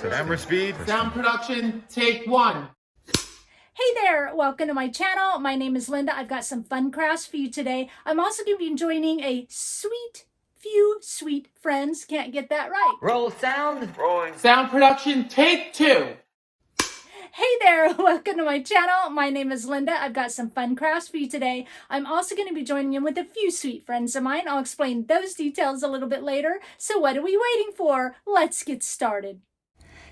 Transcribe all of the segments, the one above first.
Camera speed. Sound production, take one. Hey there, welcome to my channel. My name is Linda. I've got some fun crafts for you today. I'm also going to be joining a few sweet friends. Can't get that right. Roll sound. Rolling. Sound production, take two. Hey there, welcome to my channel. My name is Linda. I've got some fun crafts for you today. I'm also going to be joining in with a few sweet friends of mine. I'll explain those details a little bit later. So what are we waiting for? Let's get started.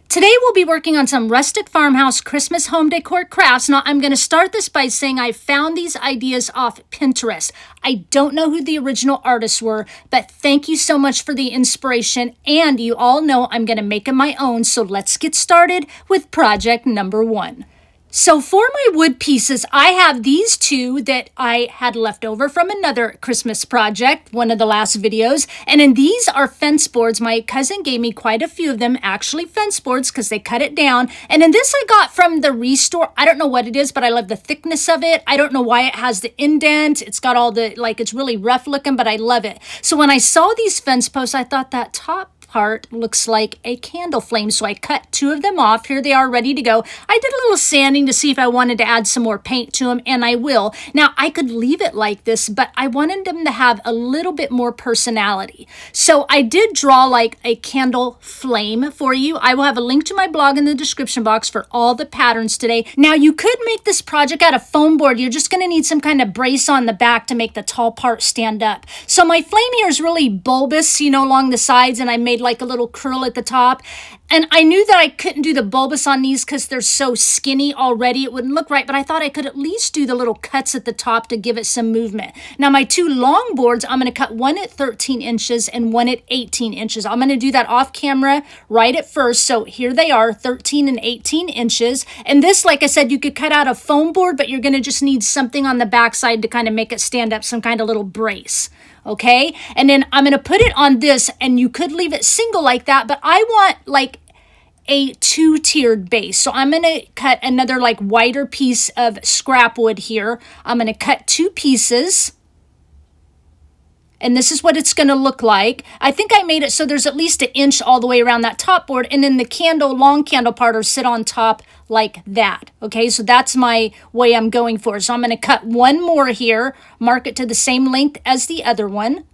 Today we'll be working on some rustic farmhouse Christmas home decor crafts. Now I'm going to start this by saying I found these ideas off Pinterest. I don't know who the original artists were, but thank you so much for the inspiration. And you all know I'm going to make them my own. So let's get started with project number 1. So for my wood pieces, I have these two that I had left over from another Christmas project, one of the last videos. And then these are fence boards. My cousin gave me quite a few of them, actually fence boards, because they cut it down. And then this I got from the Restore. I don't know what it is, but I love the thickness of it. I don't know why it has the indent. It's got all the, it's really rough looking, but I love it. So when I saw these fence posts, I thought that top part looks like a candle flame, so I cut 2 of them off. Here they are ready to go. I did a little sanding to see if I wanted to add some more paint to them, and I will. Now I could leave it like this, but I wanted them to have a little bit more personality. So I did draw like a candle flame for you. I will have a link to my blog in the description box for all the patterns today. Now you could make this project out of foam board. You're just going to need some kind of brace on the back to make the tall part stand up. So my flame here is really bulbous, along the sides, and I made like a little curl at the top. And I knew that I couldn't do the bulbous on these because they're so skinny already. It wouldn't look right, but I thought I could at least do the little cuts at the top to give it some movement. Now my 2 long boards, I'm going to cut one at 13 inches and one at 18 inches. I'm going to do that off camera right at first. So here they are, 13 and 18 inches. And this, like I said, you could cut out a foam board, but you're going to just need something on the backside to kind of make it stand up, some kind of little brace. Okay, and then I'm going to put it on this, and you could leave it single like that, but I want like a 2-tiered base. So I'm going to cut another like wider piece of scrap wood here. I'm going to cut 2 pieces. And this is what it's going to look like. I think I made it so there's at least 1 inch all the way around that top board. And then the long candle part will sit on top like that. Okay, so that's my way I'm going for. So I'm going to cut 1 more here, mark it to the same length as the other one.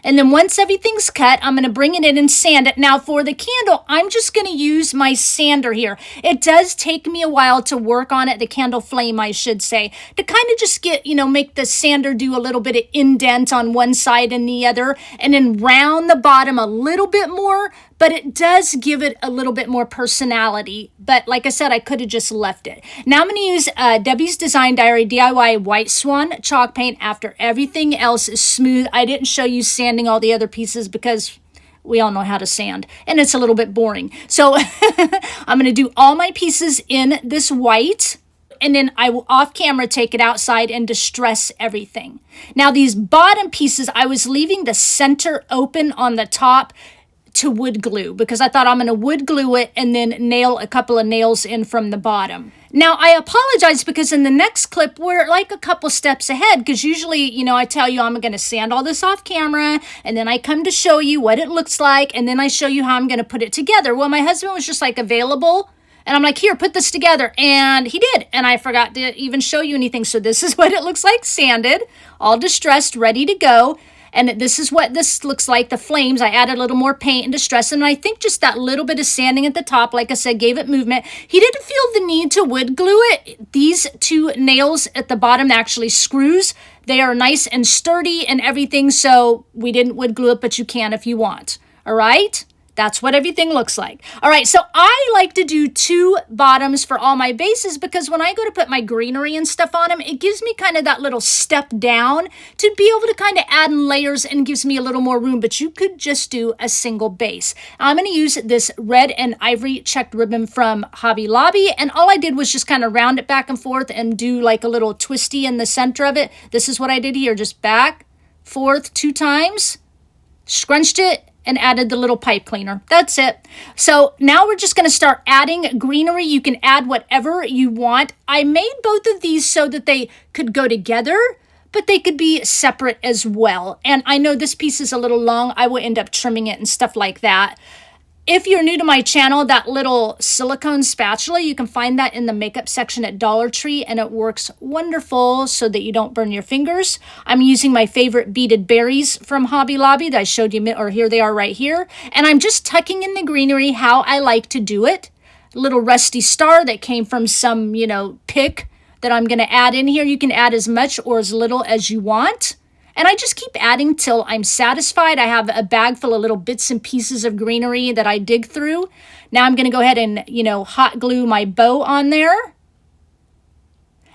And then once everything's cut, I'm going to bring it in and sand it. Now for the candle, I'm just going to use my sander here. It does take me a while to work on it, the candle flame, I should say, to kind of just get, make the sander do a little bit of indent on one side and the other, and then round the bottom a little bit more, but it does give it a little bit more personality. But like I said, I could have just left it. Now I'm going to use Debbie's Design Diary DIY White Swan chalk paint after everything else is smooth. I didn't show you sanding all the other pieces because we all know how to sand, and it's a little bit boring. So I'm going to do all my pieces in this white, and then I will off camera take it outside and distress everything. Now these bottom pieces, I was leaving the center open on the top to wood glue because I thought I'm going to wood glue it and then nail a couple of nails in from the bottom. Now I apologize because in the next clip we're like a couple steps ahead, because usually, I tell you I'm going to sand all this off camera, and then I come to show you what it looks like, and then I show you how I'm going to put it together. Well, my husband was just like available, and I'm like, here, put this together. And he did. And I forgot to even show you anything. So this is what it looks like sanded, all distressed, ready to go. And this is what this looks like, the flames. I added a little more paint and distress. And I think just that little bit of sanding at the top, like I said, gave it movement. He didn't feel the need to wood glue it. These 2 nails at the bottom, actually screws. They are nice and sturdy and everything. So we didn't wood glue it, but you can if you want. All right? That's what everything looks like. All right, so I like to do 2 bottoms for all my bases because when I go to put my greenery and stuff on them, it gives me kind of that little step down to be able to kind of add in layers and gives me a little more room, but you could just do a single base. I'm going to use this red and ivory checked ribbon from Hobby Lobby, and all I did was just kind of round it back and forth and do like a little twisty in the center of it. This is what I did here, just back, forth 2 times, scrunched it, and added the little pipe cleaner. That's it. So now we're just going to start adding greenery. You can add whatever you want. I made both of these so that they could go together, but but they could be separate as well. And I know this piece is a little long. I will end up trimming it and stuff like that. If you're new to my channel, that little silicone spatula, you can find that in the makeup section at Dollar Tree, and it works wonderful so that you don't burn your fingers. I'm using my favorite beaded berries from Hobby Lobby that I showed you, or here they are right here. And I'm just tucking in the greenery how I like to do it. Little rusty star that came from some, pick that I'm going to add in here. You can add as much or as little as you want. And I just keep adding till I'm satisfied. I have a bag full of little bits and pieces of greenery that I dig through. Now I'm going to go ahead and, hot glue my bow on there.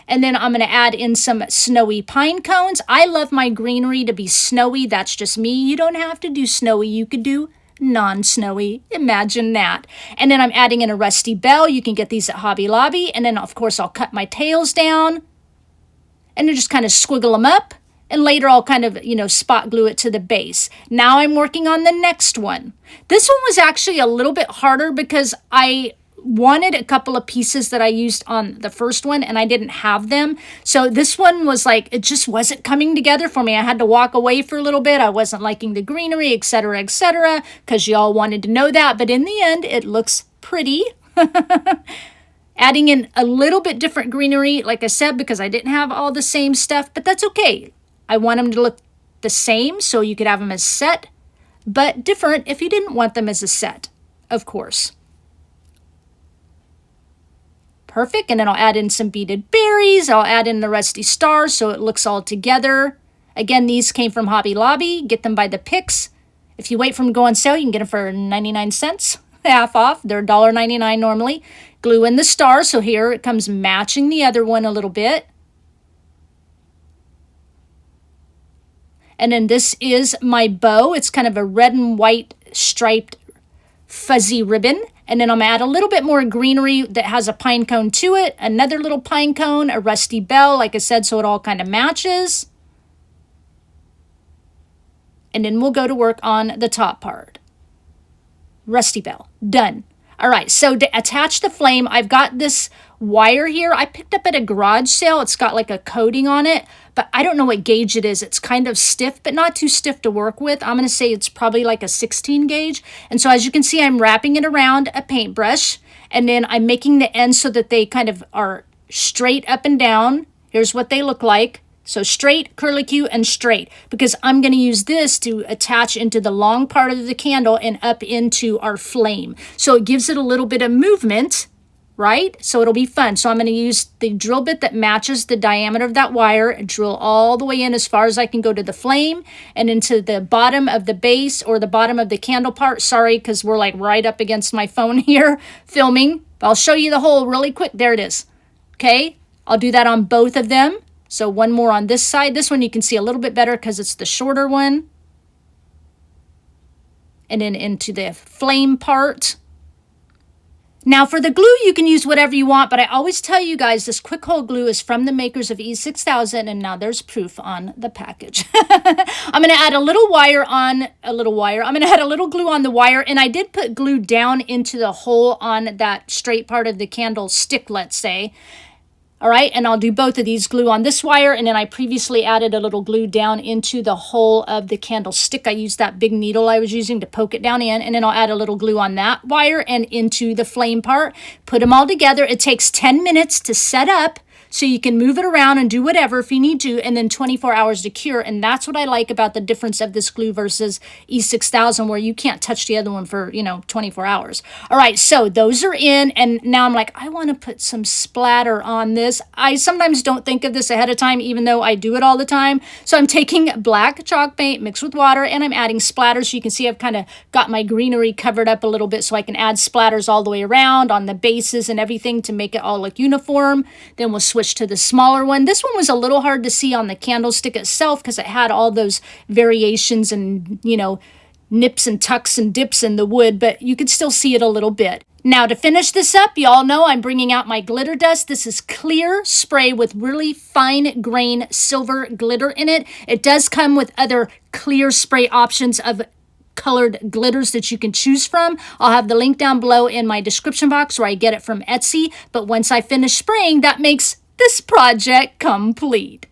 And then I'm going to add in some snowy pine cones. I love my greenery to be snowy. That's just me. You don't have to do snowy. You could do non-snowy. Imagine that. And then I'm adding in a rusty bell. You can get these at Hobby Lobby. And then, of course, I'll cut my tails down. And then just kind of squiggle them up. And later I'll kind of, spot glue it to the base. Now I'm working on the next one. This one was actually a little bit harder because I wanted a couple of pieces that I used on the first one and I didn't have them. So this one was like, it just wasn't coming together for me. I had to walk away for a little bit. I wasn't liking the greenery, etc., because y'all wanted to know that. But in the end, it looks pretty. Adding in a little bit different greenery, like I said, because I didn't have all the same stuff, but that's okay. I want them to look the same, so you could have them as set, but different if you didn't want them as a set, of course. Perfect, and then I'll add in some beaded berries. I'll add in the rusty stars so it looks all together. Again, these came from Hobby Lobby. Get them by the picks. If you wait for them to go on sale, you can get them for 99 cents, half off. They're $1.99 normally. Glue in the stars, so here it comes matching the other one a little bit. And then this is my bow. It's kind of a red and white striped fuzzy ribbon. And then I'm going to add a little bit more greenery that has a pine cone to it. Another little pine cone, a rusty bell, like I said, so it all kind of matches. And then we'll go to work on the top part. Rusty bell. Done. All right, so to attach the flame, I've got this wire here. I picked up at a garage sale. It's got like a coating on it, but I don't know what gauge it is. It's kind of stiff, but not too stiff to work with. I'm going to say it's probably like a 16 gauge. And so as you can see, I'm wrapping it around a paintbrush, and then I'm making the ends so that they kind of are straight up and down. Here's what they look like. So straight, curlicue, and straight, because I'm going to use this to attach into the long part of the candle and up into our flame. So it gives it a little bit of movement, right? So it'll be fun. So I'm going to use the drill bit that matches the diameter of that wire and drill all the way in as far as I can go to the flame and into the bottom of the base or the bottom of the candle part. Sorry, because we're like right up against my phone here filming. But I'll show you the hole really quick. There it is. Okay, I'll do that on both of them. So one more on this side. This one you can see a little bit better because it's the shorter one. And then into the flame part. Now for the glue, you can use whatever you want, but I always tell you guys this quick hole glue is from the makers of E6000, and now there's proof on the package. I'm going to add a little wire on, I'm going to add a little glue on the wire, and I did put glue down into the hole on that straight part of the candle stick, let's say. All right, and I'll do both of these, glue on this wire, and then I previously added a little glue down into the hole of the candlestick. I used that big needle I was using to poke it down in, and then I'll add a little glue on that wire and into the flame part. Put them all together. It takes 10 minutes to set up, so you can move it around and do whatever if you need to, and then 24 hours to cure. And that's what I like about the difference of this glue versus E6000, where you can't touch the other one for, 24 hours. All right, so those are in, and now I'm like, I want to put some splatter on this. I sometimes don't think of this ahead of time, even though I do it all the time. So I'm taking black chalk paint mixed with water, and I'm adding splatters. So you can see I've kind of got my greenery covered up a little bit so I can add splatters all the way around on the bases and everything to make it all look uniform. Then we'll switch to the smaller one. This one was a little hard to see on the candlestick itself because it had all those variations and, nips and tucks and dips in the wood, but you could still see it a little bit. Now to finish this up, y'all know I'm bringing out my glitter dust. This is clear spray with really fine grain silver glitter in it. It does come with other clear spray options of colored glitters that you can choose from. I'll have the link down below in my description box where I get it from Etsy. But once I finish spraying, that makes this project complete.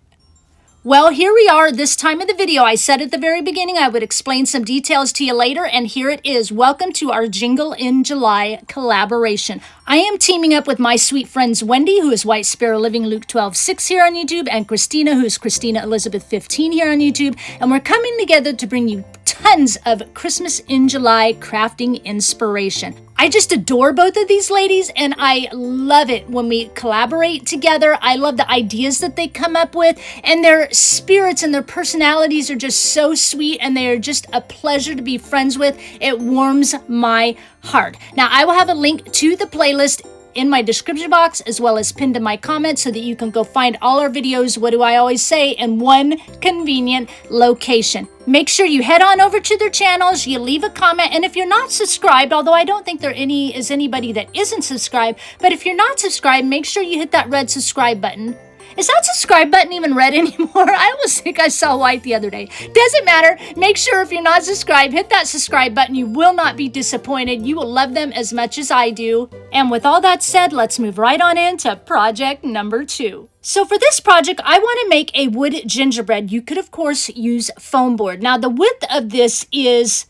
Well, here we are this time of the video. I said at the very beginning I would explain some details to you later, and here it is. Welcome to our Jingle in July collaboration. I am teaming up with my sweet friends Wendy, who is White Sparrow Living Luke 12:6 here on YouTube, and Christina, who is Christina Elizabeth 15 here on YouTube, and we're coming together to bring you tons of Christmas in July crafting inspiration. I just adore both of these ladies, and I love it when we collaborate together. I love the ideas that they come up with, and their spirits and their personalities are just so sweet, and they are just a pleasure to be friends with. It warms my heart. Now, I will have a link to the playlist in my description box, as well as pinned in my comments, so that you can go find all our videos, what do I always say, in one convenient location. Make sure you head on over to their channels, you leave a comment, and if you're not subscribed, although I don't think there is anybody that isn't subscribed, but if you're not subscribed, make sure you hit that red subscribe button. Is that subscribe button even red anymore? I almost think I saw white the other day. Doesn't matter. Make sure if you're not subscribed, hit that subscribe button. You will not be disappointed. You will love them as much as I do. And with all that said, let's move right on into project number 2. So for this project, I want to make a wood gingerbread. You could, of course, use foam board. Now, the width of this is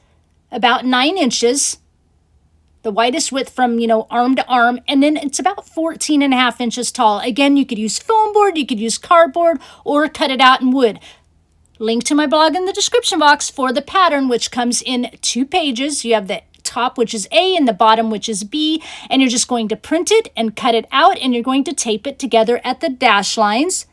about 9 inches. The widest width from, arm to arm, and then it's about 14.5 inches tall. Again, you could use foam board, you could use cardboard, or cut it out in wood. Link to my blog in the description box for the pattern, which comes in 2 pages. You have the top, which is A, and the bottom, which is B, and you're just going to print it and cut it out, and you're going to tape it together at the dash lines.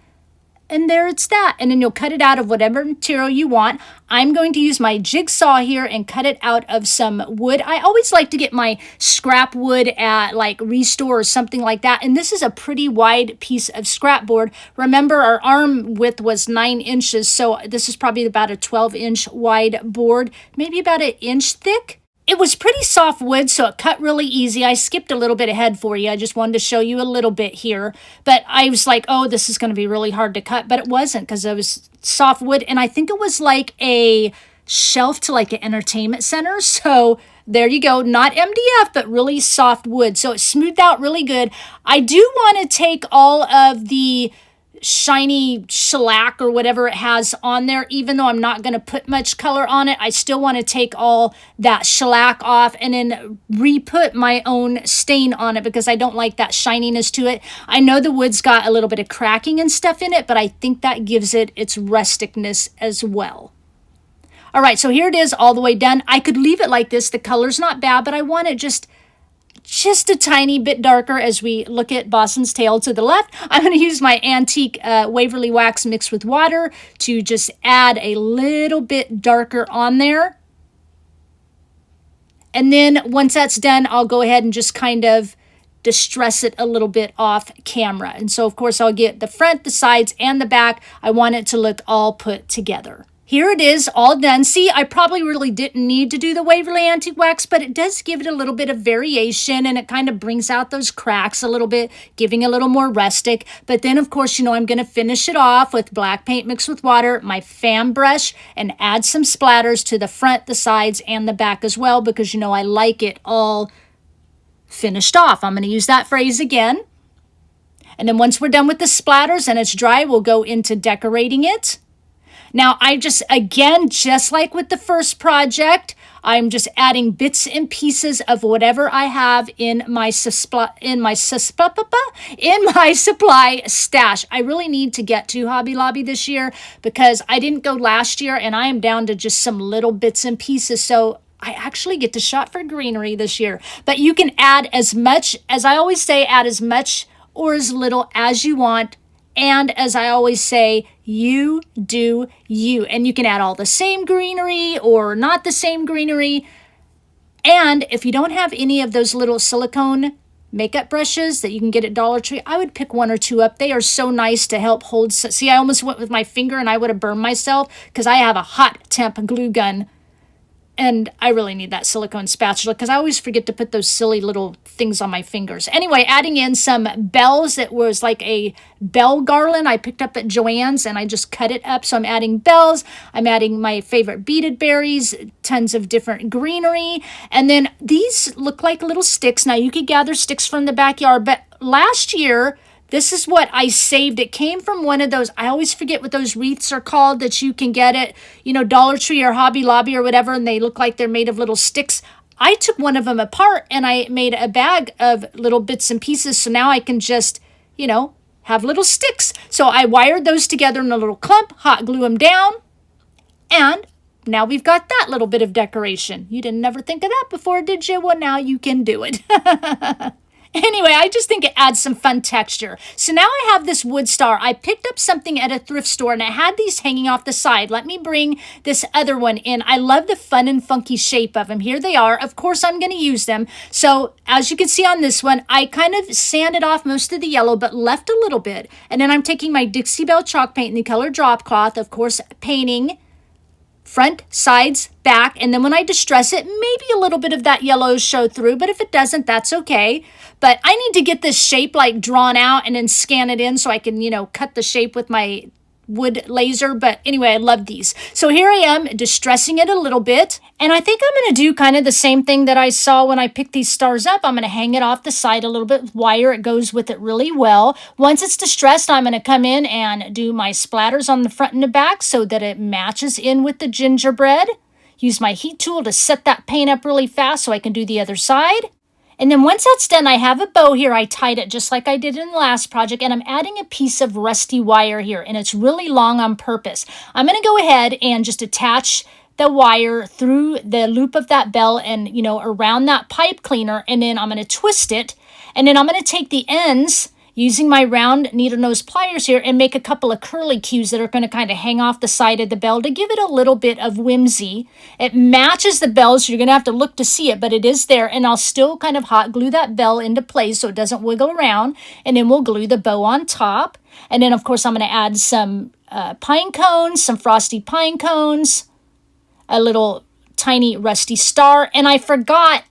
And there it's that. And then you'll cut it out of whatever material you want. I'm going to use my jigsaw here and cut it out of some wood. I always like to get my scrap wood at like Restore or something like that. And this is a pretty wide piece of scrap board. Remember, our arm width was 9 inches. So this is probably about a 12-inch wide board, maybe about an inch thick. It was pretty soft wood, so it cut really easy. I skipped a little bit ahead for you. I just wanted to show you a little bit here. But I was like, oh, this is going to be really hard to cut. But it wasn't, because it was soft wood. And I think it was like a shelf to like an entertainment center. So there you go. Not MDF, but really soft wood. So it smoothed out really good. I do want to take all of the shiny shellac or whatever it has on there. Even though I'm not going to put much color on it, I still want to take all that shellac off and then re-put my own stain on it, because I don't like that shininess to it. I know the wood's got a little bit of cracking and stuff in it, but I think that gives it its rusticness as well. All right, so here it is all the way done. I could leave it like this. The color's not bad, but I want it just a tiny bit darker as we look at Boston's tail to the left. I'm going to use my antique Waverly wax mixed with water to just add a little bit darker on there. And then once that's done, I'll go ahead and just kind of distress it a little bit off camera. And so, of course, I'll get the front, the sides, and the back. I want it to look all put together. Here it is, all done. See, I probably really didn't need to do the Waverly Antique Wax, but it does give it a little bit of variation, and it kind of brings out those cracks a little bit, giving a little more rustic. But then, of course, I'm going to finish it off with black paint mixed with water, my fan brush, and add some splatters to the front, the sides, and the back as well, because, I like it all finished off. I'm going to use that phrase again. And then once we're done with the splatters and it's dry, we'll go into decorating it. Now, just like with the first project, I'm just adding bits and pieces of whatever I have in my supply stash. I really need to get to Hobby Lobby this year, because I didn't go last year, and I am down to just some little bits and pieces. So I actually get to shop for greenery this year. But you can add as much, as I always say, add as much or as little as you want. And as I always say, you do you. And you can add all the same greenery or not the same greenery. And if you don't have any of those little silicone makeup brushes that you can get at Dollar Tree, I would pick 1 or 2 up. They are so nice to help hold. See, I almost went with my finger and I would have burned myself, because I have a hot temp glue gun. And I really need that silicone spatula, because I always forget to put those silly little things on my fingers. Anyway, adding in some bells. That was like a bell garland I picked up at Joann's, and I just cut it up. So I'm adding bells. I'm adding my favorite beaded berries, tons of different greenery. And then these look like little sticks. Now, you could gather sticks from the backyard, but last year This is what I saved. It came from one of those, I always forget what those wreaths are called that you can get at, Dollar Tree or Hobby Lobby or whatever, and they look like they're made of little sticks. I took one of them apart and I made a bag of little bits and pieces, so now I can just, have little sticks. So I wired those together in a little clump, hot glue them down, and now we've got that little bit of decoration. You didn't ever think of that before, did you? Well, now you can do it. Anyway, I just think it adds some fun texture. So now I have this wood star. I picked up something at a thrift store and I had these hanging off the side. Let me bring this other one in. I love the fun and funky shape of them. Here they are. Of course, I'm going to use them. So as you can see on this one, I kind of sanded off most of the yellow, but left a little bit. And then I'm taking my Dixie Belle chalk paint in the color drop cloth, of course, painting front, sides, back, and then when I distress it, maybe a little bit of that yellow show through, but if it doesn't, that's okay. But I need to get this shape like drawn out and then scan it in so I can, cut the shape with my wood laser. But anyway, I love these. So here I am distressing it a little bit. And I think I'm going to do kind of the same thing that I saw when I picked these stars up. I'm going to hang it off the side a little bit with wire. It goes with it really well. Once it's distressed, I'm going to come in and do my splatters on the front and the back so that it matches in with the gingerbread. Use my heat tool to set that paint up really fast so I can do the other side. And then once that's done, I have a bow here. I tied it just like I did in the last project, and I'm adding a piece of rusty wire here, and it's really long on purpose. I'm going to go ahead and just attach the wire through the loop of that bell and, around that pipe cleaner, and then I'm going to twist it, and then I'm going to take the ends using my round needle nose pliers here and make a couple of curly cues that are going to kind of hang off the side of the bell to give it a little bit of whimsy. It matches the bell, so you're going to have to look to see it, but it is there. And I'll still kind of hot glue that bell into place so it doesn't wiggle around. And then we'll glue the bow on top. And then, of course, I'm going to add some pine cones, some frosty pine cones, a little tiny rusty star. And I forgot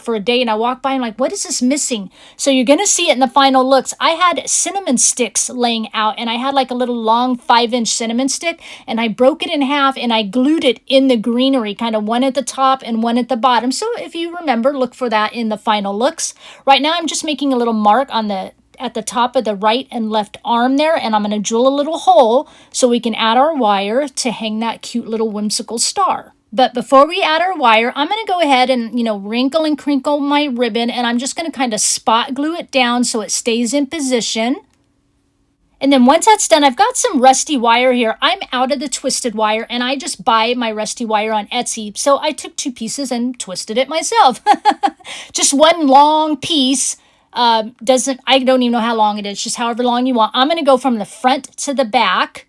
for a day, and I walked by and like, what is this missing? So you're going to see it in the final looks. I had cinnamon sticks laying out, and I had like a little long 5-inch cinnamon stick, and I broke it in half and I glued it in the greenery, kind of one at the top and one at the bottom. So if you remember, look for that in the final looks. Right now I'm just making a little mark at the top of the right and left arm there, and I'm going to drill a little hole so we can add our wire to hang that cute little whimsical star. But before we add our wire, I'm going to go ahead and, wrinkle and crinkle my ribbon, and I'm just going to kind of spot glue it down so it stays in position. And then once that's done, I've got some rusty wire here. I'm out of the twisted wire, and I just buy my rusty wire on Etsy. So I took 2 pieces and twisted it myself. Just one long piece. I don't even know how long it is, just however long you want. I'm going to go from the front to the back,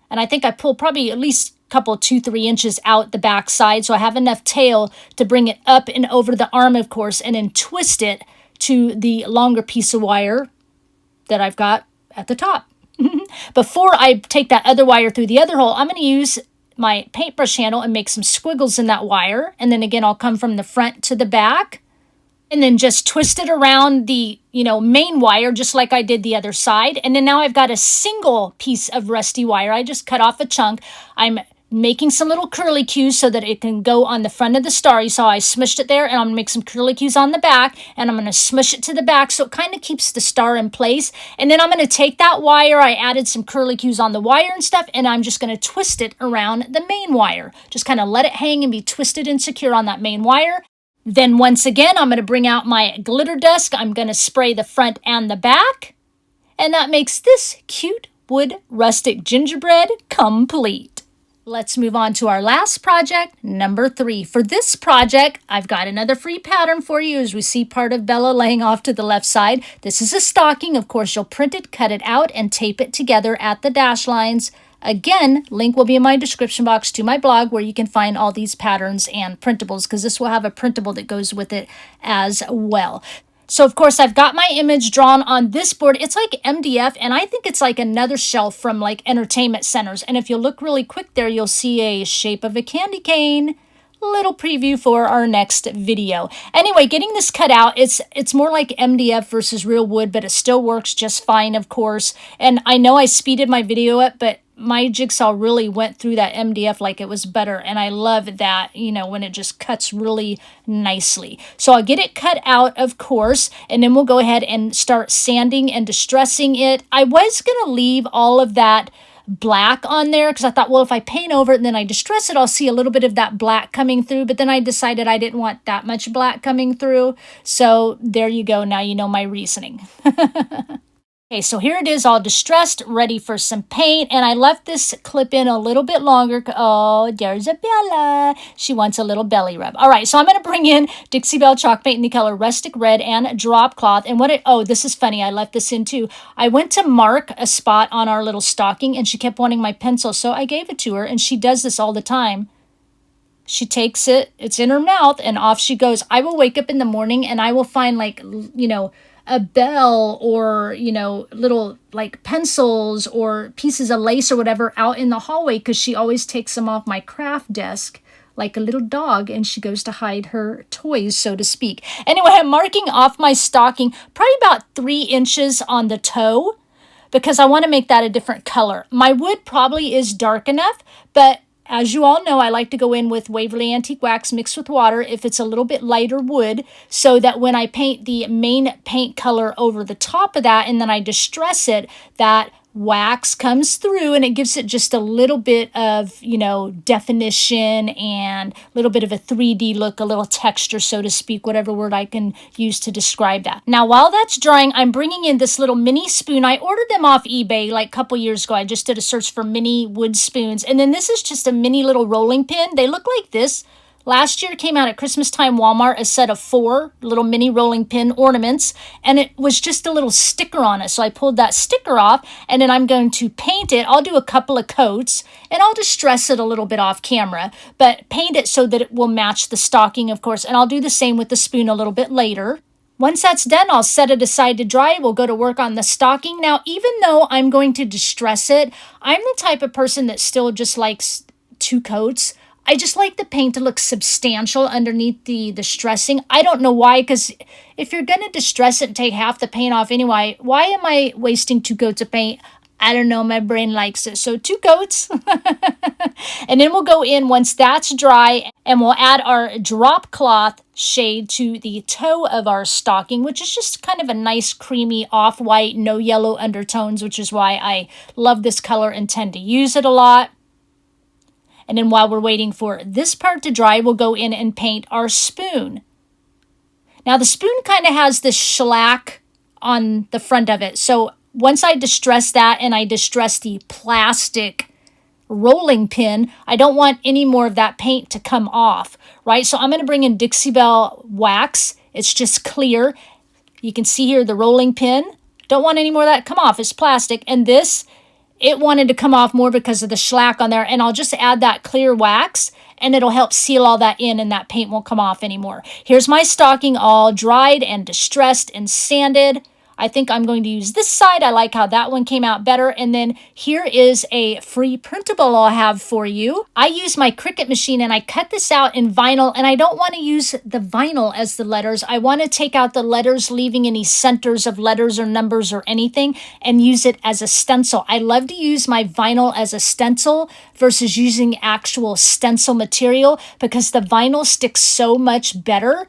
and I think I pulled probably at least couple 2-3 inches out the back side, so I have enough tail to bring it up and over the arm, of course, and then twist it to the longer piece of wire that I've got at the top. Before I take that other wire through the other hole, I'm going to use my paintbrush handle and make some squiggles in that wire, and then again I'll come from the front to the back and then just twist it around the main wire just like I did the other side. And then now I've got a single piece of rusty wire. I just cut off a chunk. I'm making some little curly cues so that it can go on the front of the star. You saw I smushed it there, and I'm going to make some curly cues on the back, and I'm going to smush it to the back so it kind of keeps the star in place. And then I'm going to take that wire, I added some curly cues on the wire and stuff, and I'm just going to twist it around the main wire. Just kind of let it hang and be twisted and secure on that main wire. Then once again, I'm going to bring out my glitter dust. I'm going to spray the front and the back, and that makes this cute wood rustic gingerbread complete. Let's move on to our last project, number 3. For this project, I've got another free pattern for you as we see part of Bella laying off to the left side. This is a stocking. Of course, you'll print it, cut it out, and tape it together at the dash lines. Again, link will be in my description box to my blog where you can find all these patterns and printables, because this will have a printable that goes with it as well. So, of course, I've got my image drawn on this board. It's like MDF, and I think it's like another shelf from like entertainment centers. And if you look really quick there, you'll see a shape of a candy cane. Little preview for our next video. Anyway, getting this cut out, it's more like MDF versus real wood, but it still works just fine, of course. And I know I speeded my video up, but my jigsaw really went through that MDF like it was butter, and I love that, you know, when it just cuts really nicely. So I'll get it cut out, of course, and then we'll go ahead and start sanding and distressing it. I was going to leave all of that black on there because I thought, well, if I paint over it and then I distress it, I'll see a little bit of that black coming through, but then I decided I didn't want that much black coming through. So there you go. Now you know my reasoning. Okay, so here it is all distressed, ready for some paint, and I left this clip in a little bit longer. Oh, there's a Bella. She wants a little belly rub. All right, so I'm going to bring in Dixie Belle chalk paint in the color Rustic Red and Drop Cloth. And this is funny, I left this in too. I went to mark a spot on our little stocking, and she kept wanting my pencil, so I gave it to her, and she does this all the time. She takes it, it's in her mouth, and off she goes. I will wake up in the morning, and I will find, like, you know, a bell or, you know, little like pencils or pieces of lace or whatever out in the hallway because she always takes them off my craft desk like a little dog, and she goes to hide her toys, so to speak. Anyway, I'm marking off my stocking probably about 3 inches on the toe because I want to make that a different color. My wood probably is dark enough, but as you all know, I like to go in with Waverly Antique Wax mixed with water if it's a little bit lighter wood, so that when I paint the main paint color over the top of that and then I distress it, that wax comes through and it gives it just a little bit of, you know, definition and a little bit of a 3D look, a little texture, so to speak, whatever word I can use to describe that. Now, while that's drying, I'm bringing in this little mini spoon. I ordered them off eBay like a couple years ago. I just did a search for mini wood spoons. And then this is just a mini little rolling pin. They look like this. Last year came out at Christmas time Walmart, a set of 4 little mini rolling pin ornaments, and it was just a little sticker on it. So I pulled that sticker off, and then I'm going to paint it. I'll do a couple of coats, and I'll distress it a little bit off camera, but paint it so that it will match the stocking, of course, and I'll do the same with the spoon a little bit later. Once that's done, I'll set it aside to dry. We'll go to work on the stocking. Now, even though I'm going to distress it, I'm the type of person that still just likes 2 coats. I just like the paint to look substantial underneath the distressing. I don't know why, because if you're going to distress it and take half the paint off anyway, why am I wasting 2 coats of paint? I don't know, my brain likes it. So 2 coats. And then we'll go in once that's dry, and we'll add our drop cloth shade to the toe of our stocking, which is just kind of a nice creamy off-white, no yellow undertones, which is why I love this color and tend to use it a lot. And then while we're waiting for this part to dry, we'll go in and paint our spoon. Now the spoon kind of has this shellac on the front of it. So once I distress that and I distress the plastic rolling pin, I don't want any more of that paint to come off, right? So I'm going to bring in Dixie Belle wax. It's just clear. You can see here the rolling pin. Don't want any more of that to come off. It's plastic. And this, it wanted to come off more because of the shellac on there, and I'll just add that clear wax, and it'll help seal all that in, and that paint won't come off anymore. Here's my stocking all dried and distressed and sanded. I think I'm going to use this side. I like how that one came out better. And then here is a free printable I'll have for you. I use my Cricut machine and I cut this out in vinyl, and I don't want to use the vinyl as the letters. I want to take out the letters, leaving any centers of letters or numbers or anything, and use it as a stencil. I love to use my vinyl as a stencil versus using actual stencil material because the vinyl sticks so much better,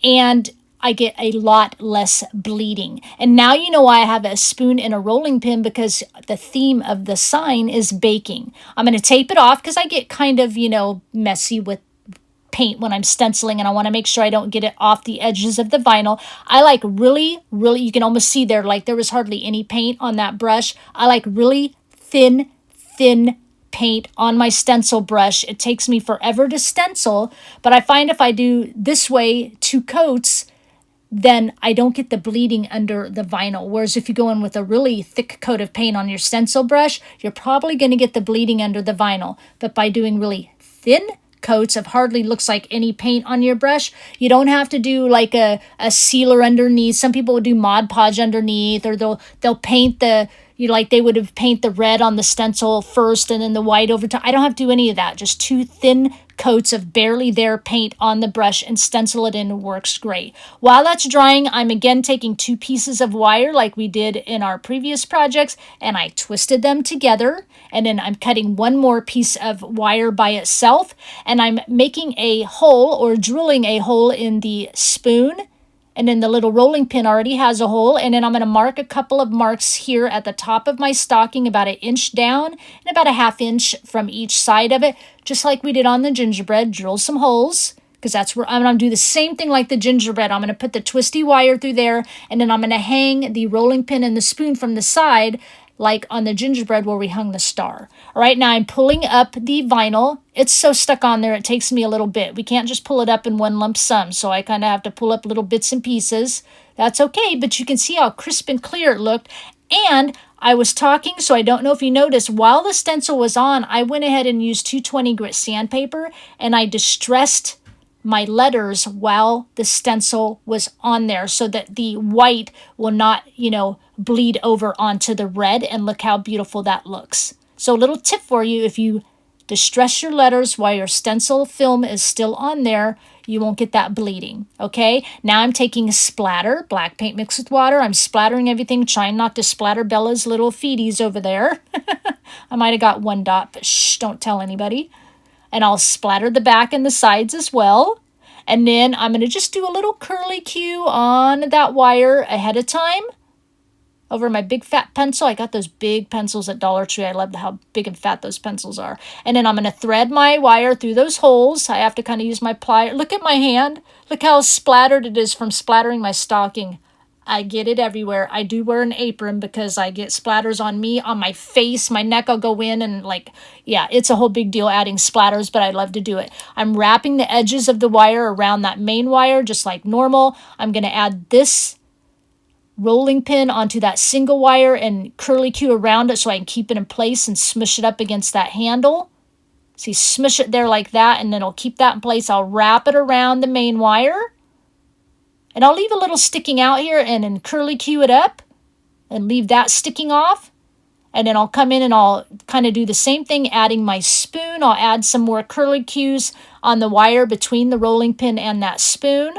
and I get a lot less bleeding. And now you know why I have a spoon and a rolling pin, because the theme of the sign is baking. I'm going to tape it off because I get kind of, you know, messy with paint when I'm stenciling, and I want to make sure I don't get it off the edges of the vinyl. I like really, you can almost see there, like there was hardly any paint on that brush. I like really thin paint on my stencil brush. It takes me forever to stencil, but I find if I do this way 2 coats, then I don't get the bleeding under the vinyl. Whereas if you go in with a really thick coat of paint on your stencil brush, you're probably going to get the bleeding under the vinyl. But by doing really thin coats of hardly looks like any paint on your brush, you don't have to do like a sealer underneath. Some people would do Mod Podge underneath, or they'll paint the, you know, like they would have paint the red on the stencil first and then the white over top. I don't have to do any of that. Just 2 thin coats of barely there paint on the brush and stencil it in works great. While that's drying, I'm again taking 2 pieces of wire like we did in our previous projects, and I twisted them together, and then I'm cutting one more piece of wire by itself, and I'm making a hole or drilling a hole in the spoon. And then the little rolling pin already has a hole. And then I'm going to mark a couple of marks here at the top of my stocking, about 1 inch down and about 1/2 inch from each side of it. Just like we did on the gingerbread, drill some holes, because that's where I'm going to do the same thing like the gingerbread. I'm going to put the twisty wire through there, and then I'm going to hang the rolling pin and the spoon from the side, like on the gingerbread where we hung the star. All right, now I'm pulling up the vinyl. It's so stuck on there, it takes me a little bit. We can't just pull it up in one lump sum, so I kind of have to pull up little bits and pieces. That's okay, but you can see how crisp and clear it looked. And I was talking, so I don't know if you noticed, while the stencil was on, I went ahead and used 220 grit sandpaper, and I distressed my letters while the stencil was on there so that the white will not, bleed over onto the red, and look how beautiful that looks. So a little tip for you, if you distress your letters while your stencil film is still on there, you won't get that bleeding, okay? Now I'm taking a splatter, black paint mixed with water. I'm splattering everything, trying not to splatter Bella's little feeties over there. I might have got 1 dot, but shh, don't tell anybody. And I'll splatter the back and the sides as well. And then I'm going to just do a little curly cue on that wire ahead of time over my big fat pencil. I got those big pencils at Dollar Tree. I love how big and fat those pencils are. And then I'm going to thread my wire through those holes. I have to kind of use my plier. Look at my hand. Look how splattered it is from splattering my stocking. I get it everywhere. I do wear an apron because I get splatters on me, on my face, my neck. I'll go in and it's a whole big deal adding splatters, but I love to do it. I'm wrapping the edges of the wire around that main wire just like normal. I'm going to add this rolling pin onto that single wire and curly cue around it so I can keep it in place and smush it up against that handle. See, smush it there like that, and then I'll keep that in place. I'll wrap it around the main wire. And I'll leave a little sticking out here and then curly cue it up and leave that sticking off. And then I'll come in and I'll kind of do the same thing, adding my spoon. I'll add some more curly cues on the wire between the rolling pin and that spoon.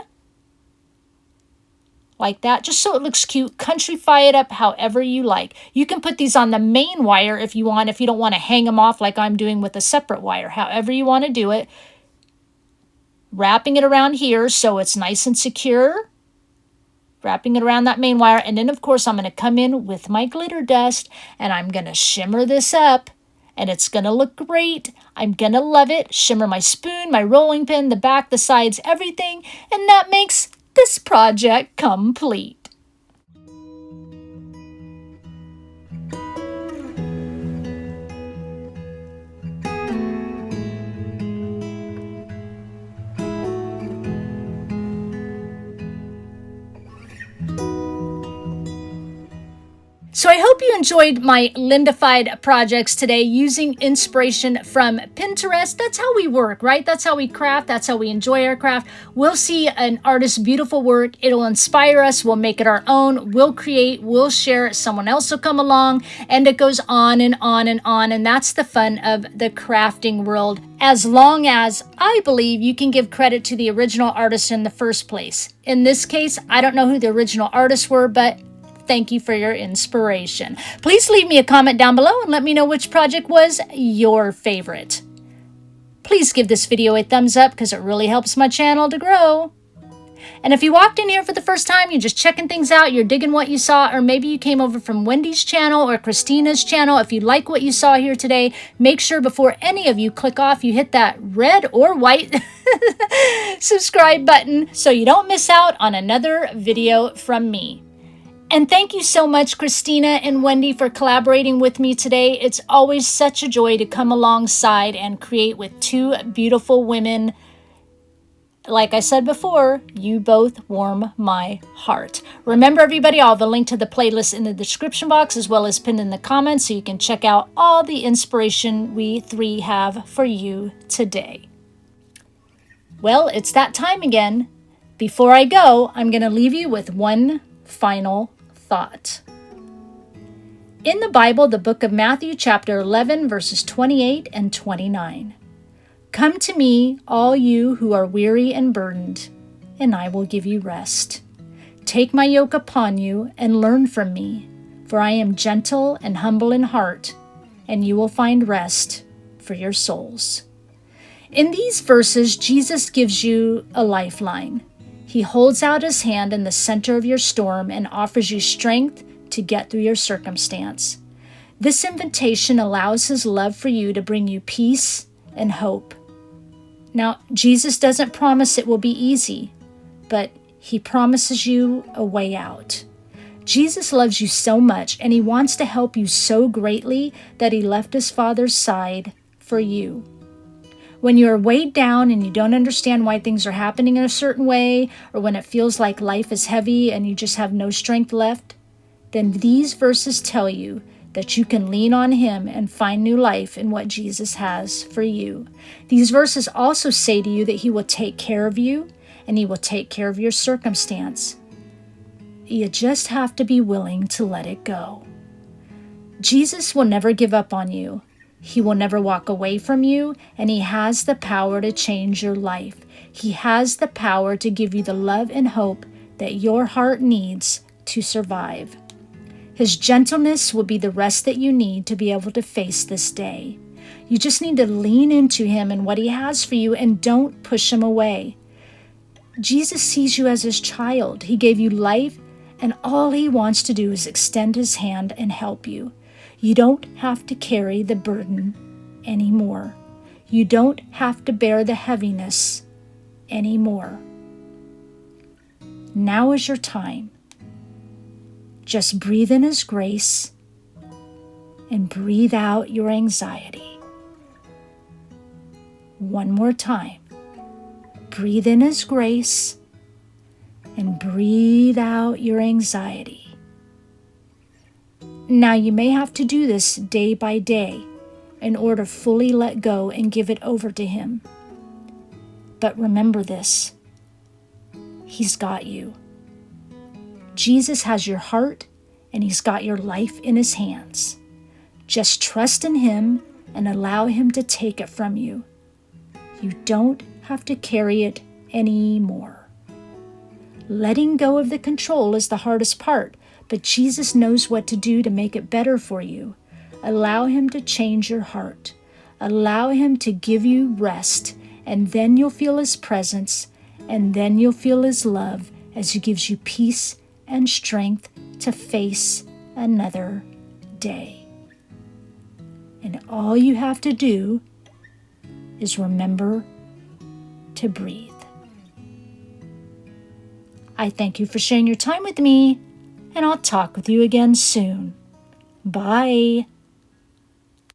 Like that, just so it looks cute. Countryfy it up however you like. You can put these on the main wire if you want, if you don't want to hang them off like I'm doing with a separate wire. However you want to do it. Wrapping it around here so it's nice and secure. Wrapping it around that main wire. And then, of course, I'm going to come in with my glitter dust and I'm going to shimmer this up. And it's going to look great. I'm going to love it. Shimmer my spoon, my rolling pin, the back, the sides, everything. And that makes this project complete. So I hope you enjoyed my Lindified projects today using inspiration from Pinterest. That's how we work, right? That's how we craft. That's how we enjoy our craft. We'll see an artist's beautiful work. It'll inspire us. We'll make it our own. We'll create. We'll share it. Someone else will come along. And it goes on and on and on. And that's the fun of the crafting world. As long as I believe you can give credit to the original artist in the first place. In this case, I don't know who the original artists were, but thank you for your inspiration. Please leave me a comment down below and let me know which project was your favorite. Please give this video a thumbs up because it really helps my channel to grow. And if you walked in here for the first time, you're just checking things out, you're digging what you saw, or maybe you came over from Wendy's channel or Christina's channel, if you like what you saw here today, make sure before any of you click off, you hit that red or white subscribe button so you don't miss out on another video from me. And thank you so much, Christina and Wendy, for collaborating with me today. It's always such a joy to come alongside and create with two beautiful women. Like I said before, you both warm my heart. Remember, everybody, I'll have a link to the playlist in the description box as well as pinned in the comments so you can check out all the inspiration we three have for you today. Well, it's that time again. Before I go, I'm going to leave you with one final thought. In the Bible, the book of Matthew, chapter 11, verses 28 and 29. Come to me, all you who are weary and burdened, and I will give you rest. Take my yoke upon you and learn from me, for I am gentle and humble in heart, and you will find rest for your souls. In these verses, Jesus gives you a lifeline. He holds out his hand in the center of your storm and offers you strength to get through your circumstance. This invitation allows his love for you to bring you peace and hope. Now, Jesus doesn't promise it will be easy, but he promises you a way out. Jesus loves you so much, and he wants to help you so greatly that he left his Father's side for you. When you are weighed down and you don't understand why things are happening in a certain way, or when it feels like life is heavy and you just have no strength left, then these verses tell you that you can lean on him and find new life in what Jesus has for you. These verses also say to you that he will take care of you and he will take care of your circumstance. You just have to be willing to let it go. Jesus will never give up on you. He will never walk away from you, and he has the power to change your life. He has the power to give you the love and hope that your heart needs to survive. His gentleness will be the rest that you need to be able to face this day. You just need to lean into him and what he has for you, and don't push him away. Jesus sees you as his child. He gave you life, and all he wants to do is extend his hand and help you. You don't have to carry the burden anymore. You don't have to bear the heaviness anymore. Now is your time. Just breathe in his grace and breathe out your anxiety. One more time. Breathe in his grace and breathe out your anxiety. Now you may have to do this day by day in order to fully let go and give it over to him. But remember this, he's got you. Jesus has your heart, and he's got your life in his hands. Just trust in him and allow him to take it from you. You don't have to carry it anymore. Letting go of the control is the hardest part, but Jesus knows what to do to make it better for you. Allow him to change your heart. Allow him to give you rest, and then you'll feel his presence, and then you'll feel his love as he gives you peace and strength to face another day. And all you have to do is remember to breathe. I thank you for sharing your time with me, and I'll talk with you again soon. Bye.